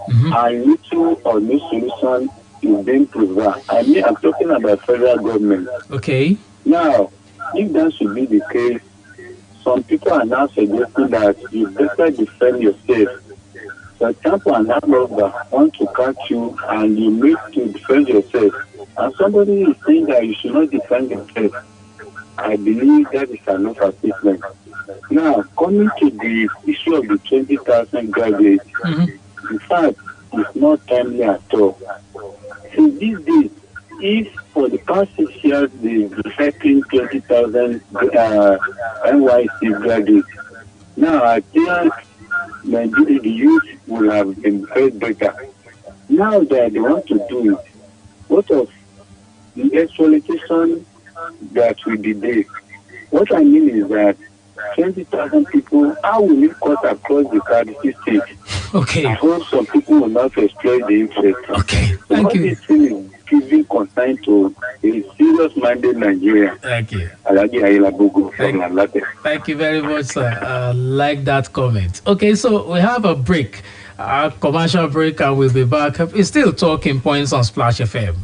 and little or no solution is being provided. I mean, I'm talking about federal government. Okay. Now, if that should be the case, some people are now suggesting that you better defend yourself. For example, an armed robber wants to catch you and you need to defend yourself. And somebody is saying that you should not defend yourself. I believe that is an overstatement. Now, coming to the issue of the 20,000 graduates, in fact, it's not timely at all. So these days, if for the past 6 years they've reflecting 20,000 NYC graduates, now I think Nigeria, the youth will have been paid better. Now that they want to do it, what of the exploitation that will be there. What I mean is that 20,000 people, how will it cut across the 30 states? Okay. I hope some people will not exploit the interest. Okay. Thank you. This thing is giving concern to a serious-minded Nigeria. Thank you. Thank you very much, sir. I like that comment. Okay, so we have a break, a commercial break, and we'll be back. It's still talking points on Splash FM.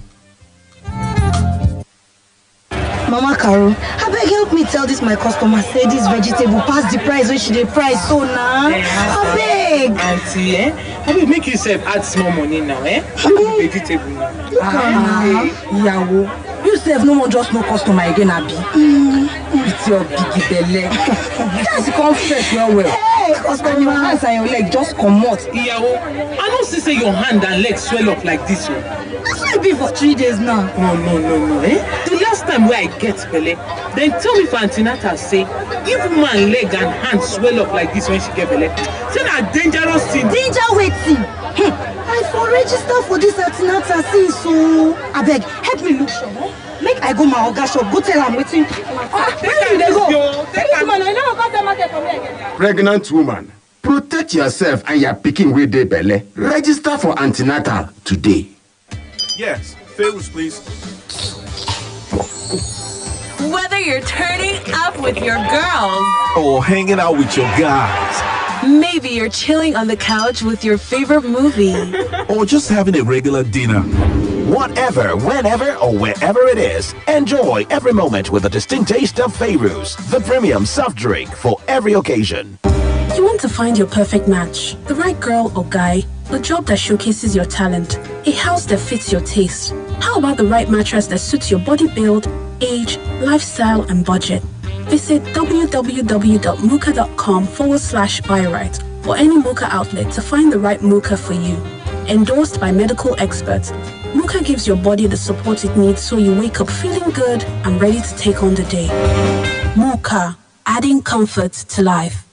Mama Caro, I beg help me tell this my customer say this vegetable pass the price when she dey price so now. I beg. Auntie, I will make yourself add small money now, vegetable now. Yawo, you sef no more just no customer again, Abi. It's your biggie belly. That's come fresh well. Hey, customer, your hands and your leg just come out. Yawo, I don't see say your hand and leg swell up like this one. That's why it be for 3 days now. No. The last time where I get belly, then tell me for antenatal say, if woman leg and hand swell up like this when she get belly, say that dangerous thing. Danger waiting. I for register for this antenatal since so. I beg, help me look sure. Make I go my oga shop, go tell am wetin. Where you dey go? Pregnant woman, protect yourself and your pikin wey dey belle. Register for antenatal today. Yes, favors please. Whether you're turning up with your girls or hanging out with your guys, maybe you're chilling on the couch with your favorite movie, or just having a regular dinner. Whatever, whenever, or wherever it is, enjoy every moment with a distinct taste of Feiruz, the premium soft drink for every occasion. You want to find your perfect match, the right girl or guy, a job that showcases your talent, a house that fits your taste. How about the right mattress that suits your body build, age, lifestyle, and budget? Visit www.muka.com/buy-right or any Muka outlet to find the right Muka for you. Endorsed by medical experts, Muka gives your body the support it needs so you wake up feeling good and ready to take on the day. Muka, adding comfort to life.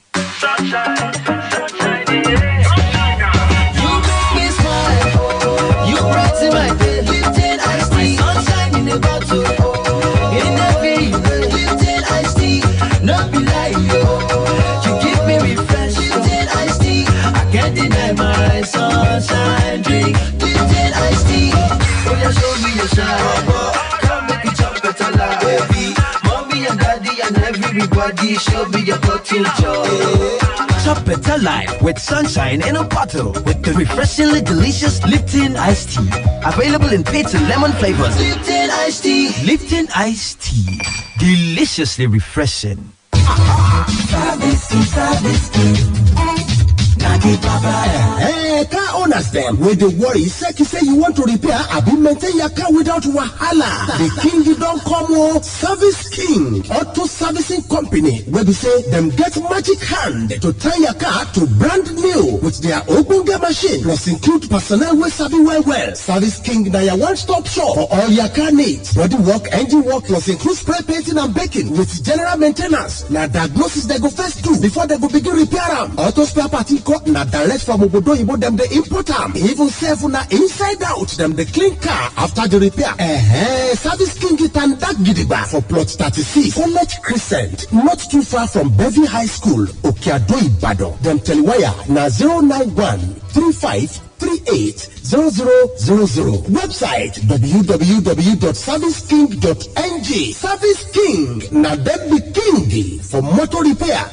Sunshine drink, Lipton iced tea. Oh yeah, show me your shine. Come make it chop better like baby. Mommy and daddy and everybody, show me your bottle joy. Chop better life with sunshine in a bottle with the refreshingly delicious Lipton iced tea. Available in peach and lemon flavors. Lipton iced tea. Lipton iced tea. Deliciously refreshing. Car owners them with the worry say you want to repair or maintain your car without wahala. The king you don't come on Service King Auto Servicing Company where we say them get magic hand to turn your car to brand new with their open gear machine plus include personnel with sabi well. Service King now your one-stop shop for all your car needs. Body work, engine work plus include spray painting and baking with general maintenance. Now diagnosis they go first do before they go begin repair them. Auto spare party cut na direct from Obodo Ibo them the import them. Even self na inside out them the clean car after the repair. Service King it and that gidigba for plot 36 College Crescent, not too far from Bevy High School, Okeado Ibadan. Them telewire na 091-3538-0000. Website www.serviceking.ng. Service King na them be king for motor repair.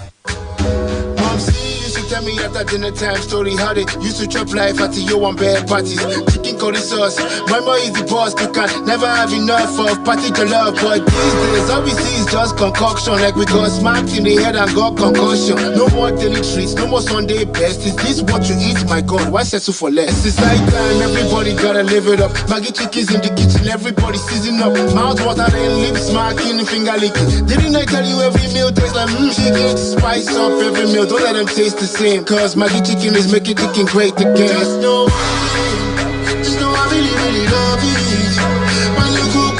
Tell me after dinner time story how they used to chop life at your one bad parties. Chicken curry sauce, my mom is the boss. You can never have enough of party to love. But these days all we see is just concoction. Like we got smacked in the head and got concussion. No more daily treats, no more Sunday best. Is this what you eat? My God, why settle for less? It's night time, everybody gotta live it up. Maggie chickens in the kitchen, everybody season up. Mouth water and lips smacking, finger licking. Didn't I tell you every meal tastes like chicken? Spice up every meal, don't let them taste the same. Cause Maggie chicken is making chicken great again. Just know I really love it. When you cook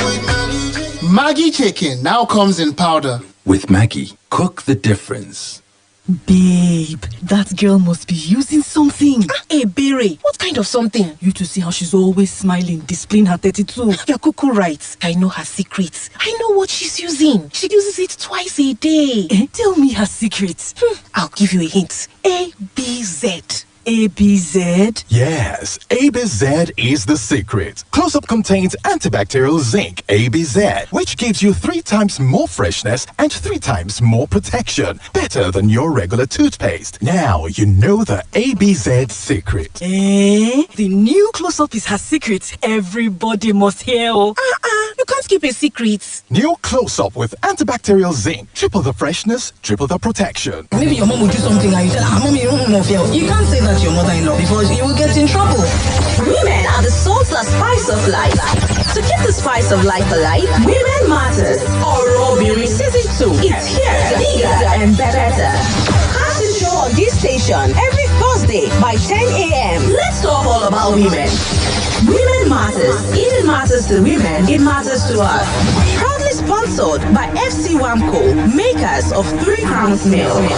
with Maggie chicken now comes in powder. With Maggie, cook the difference. Babe, that girl must be using something. Hey, Berry, what kind of something? You to see how she's always smiling, displaying her 32. You're cuckoo right. I know her secrets. I know what she's using. She uses it twice a day. Tell me her secrets. I'll give you a hint. ABZ. ABZ? Yes, ABZ is the secret. Close-Up contains antibacterial zinc, ABZ, which gives you 3 times more freshness and 3 times more protection. Better than your regular toothpaste. Now you know the ABZ secret. The new Close-Up is her secret. Everybody must hear. You can't keep a secret. New Close-Up with antibacterial zinc. Triple the freshness, triple the protection. Maybe your mom will do something and you tell her, Mommy, you don't know. You can't say that to your mother-in-law because you will get in trouble. Women are the salt and spice of life. To keep the spice of life alive, Women Matters. Orobirin Season 2. It's here, bigger and better. Catch the show on this station every Thursday by 10 a.m. Let's talk all about women. Women Matters. If it matters to women, it matters to us. Proudly sponsored by FC Wamco, makers of 3 Crowns Milk.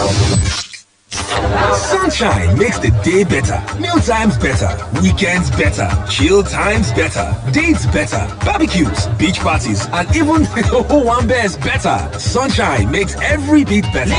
Sunshine makes the day better, meal times better, weekends better, chill times better, dates better, barbecues, beach parties, and even one bears better. Sunshine makes every bit better.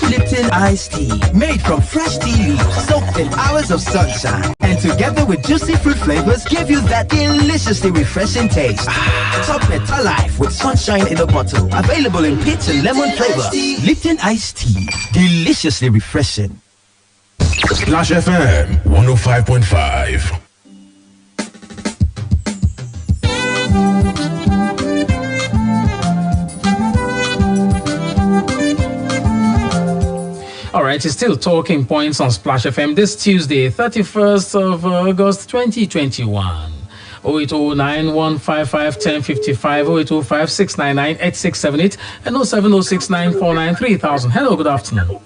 Lipton iced tea, made from fresh tea leaves, soaked in hours of sunshine, and together with juicy fruit flavors, give you that deliciously refreshing taste. Top it alive with sunshine in a bottle, available in peach and lemon flavor. Lipton iced tea, deliciously refreshing. Splash FM 105.5. All right, it's still talking points on Splash FM this Tuesday, 31st of August 2021. 08091551055, 08056998678, and 07069493000. Hello, good afternoon.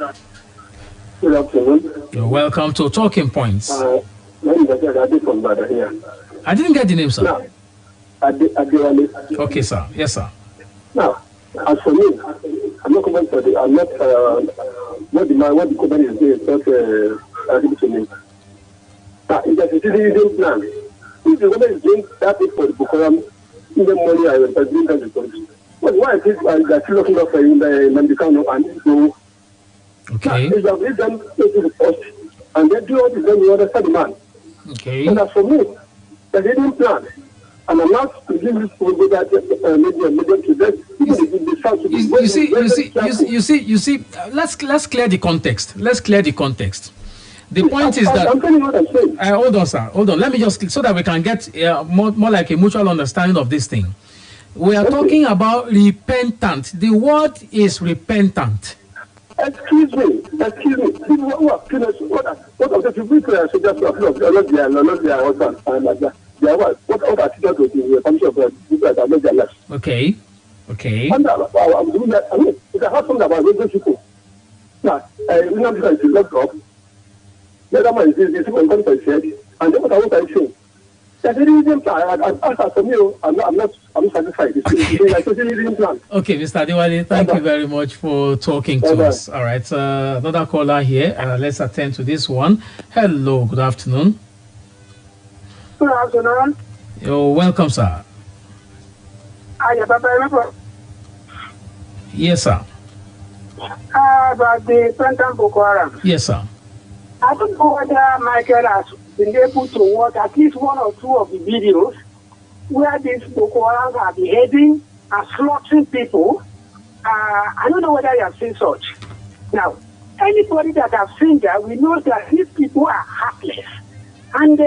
Good afternoon. You're welcome to Talking Points. My name is Adi from Ibadan here. I didn't get the name, sir. Now, Adi. Okay, sir. Yes, sir. Now, as for me, I'm not comment for the, I'm not, what the company is doing is not to me. Now, it's a citizen plan. If the government is doing that thing for the Bukoram, give them money, I will doing that to the but why is it they're still looking up in the Mandicano and so? Okay. If they have them to the post and they do all this, then you understand the man. Okay. And as for me, the hidden plan, and I'm not to give this for that medium to them. You see. Let's clear the context. The point is that. I'm telling you what I'm saying. Hold on, sir. Hold on. Let me just so that we can get more like a mutual understanding of this thing. We are talking about repentant. The word is repentant. Excuse me. What of the people are soldiers who have lost their husband and like that? What other teachers will do? A bunch of people that have lost their lives. Okay. I'm doing that. I mean, it's a hard thing about those people. Now, we know this is not up. The other man is going to say, and then what I want to say. That's a reason plan. For me, I'm satisfied. It's like a reason plan. Okay, Mr. Adewale, thank you very much for talking to us. All right, another caller here. Let's attend to this one. Hello, good afternoon. Good afternoon. You're welcome, sir. Yes, sir. About the Phantom Boko Haram. Yes, sir. I don't know whether Michael has been able to watch at least 1 or 2 of the videos where these Boko Haram are beheading and slaughtering people. I don't know whether you have seen such. Now, anybody that has seen that, we know that these people are heartless. And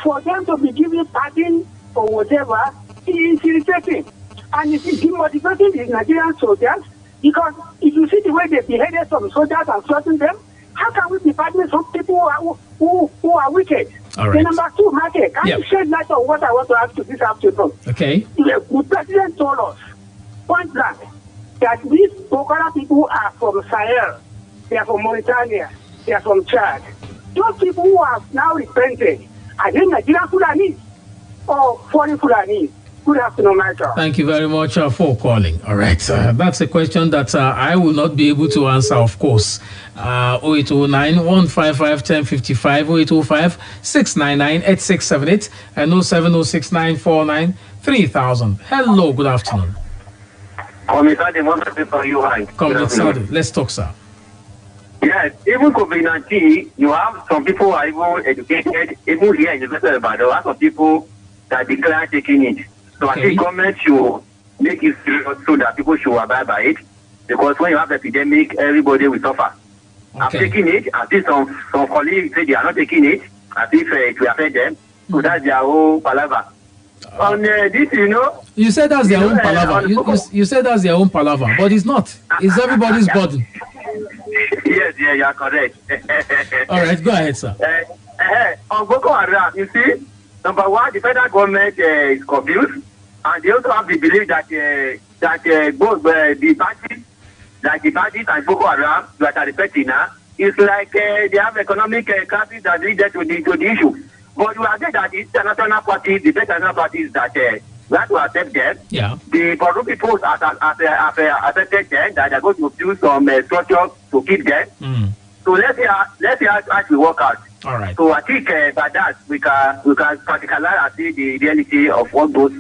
for them to be given pardon or whatever, it is irritating. And it is demotivating the Nigerian soldiers because if you see the way they beheaded some soldiers and slaughtering them, how can we be pardoning some people who are wicked? All right. The number 2, Michael, can you shed light on what I want to ask you this afternoon? Okay. The president told us, point blank, that these Boko Haram people are from Sahel, they are from Mauritania, they are from Chad. Those people who have now repented, are they Nigerian Fulanis or foreign Fulanis? Good afternoon, Michael. Thank you very much for calling. All right. That's a question that I will not be able to answer, of course. 0809 155 1055, 0805 699 8678, and 07069 49 3000. Hello, good afternoon. Let's talk, sir. Yes, even COVID-19, you have some people who are even educated, even here in the University of Ibadan, there are some people that declare taking it. So I think government should make it serious so that people should abide by it. Because when you have epidemic, everybody will suffer. I'm taking it. I see some colleagues say they are not taking it, as if it will affect them. So that's their whole palaver. On this, you said that's their own palaver. You said that's their own palaver, but it's not. It's everybody's burden. Yes, you are correct. All right, go ahead, sir. On Boko Haram, you see, number one, the federal government is confused, and they also have the belief that both the parties, like the bandits and Boko Haram that are affecting now, it's like they have economic crisis that lead to the issue. But you are saying that it's international parties, the international parties that we have to accept them. Yeah. The Borno people have accepted them that they are going to do some structure to keep them. So let's see how it will work out. All right. So I think by that we can particularize and see the reality of what goes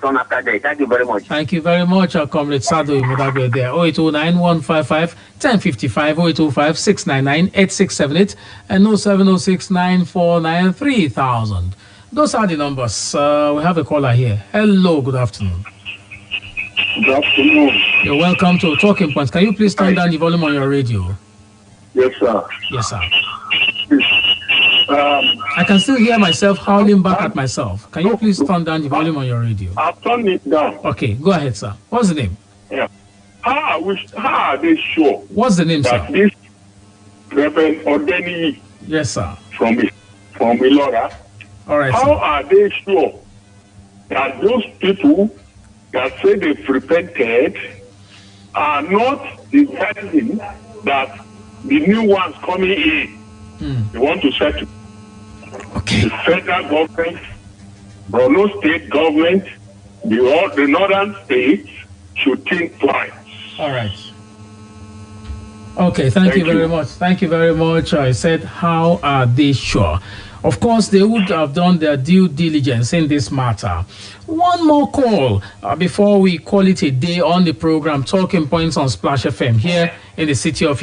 on after that. Thank you very much. Thank you very much, Comrade Sado Imodagwe there. 0809 155 1055, 0805 699 8678, and 0706 949 3000. Those are the numbers. We have a caller here. Hello, good afternoon. Good afternoon. You're welcome to Talking Points. Can you please turn down the volume on your radio? Yes, sir. Yes, sir. I can still hear myself howling back at myself. Can you please turn down the volume on your radio? I've turned it down. Okay, go ahead, sir. What's the name? Yeah. How are they sure? What's the name, that sir? This Reverend Odeni. Yes, sir. From Ilora. All right. How are they sure that those people that say they've repented are not deciding that the new ones coming in, they want to settle? Okay. The federal government, Borno state government, the northern states should think twice. All right. Okay, thank you very much. Thank you very much. I said, how are they sure? Of course, they would have done their due diligence in this matter. One more call before we call it a day on the program, Talking Points on Splash FM here in the city of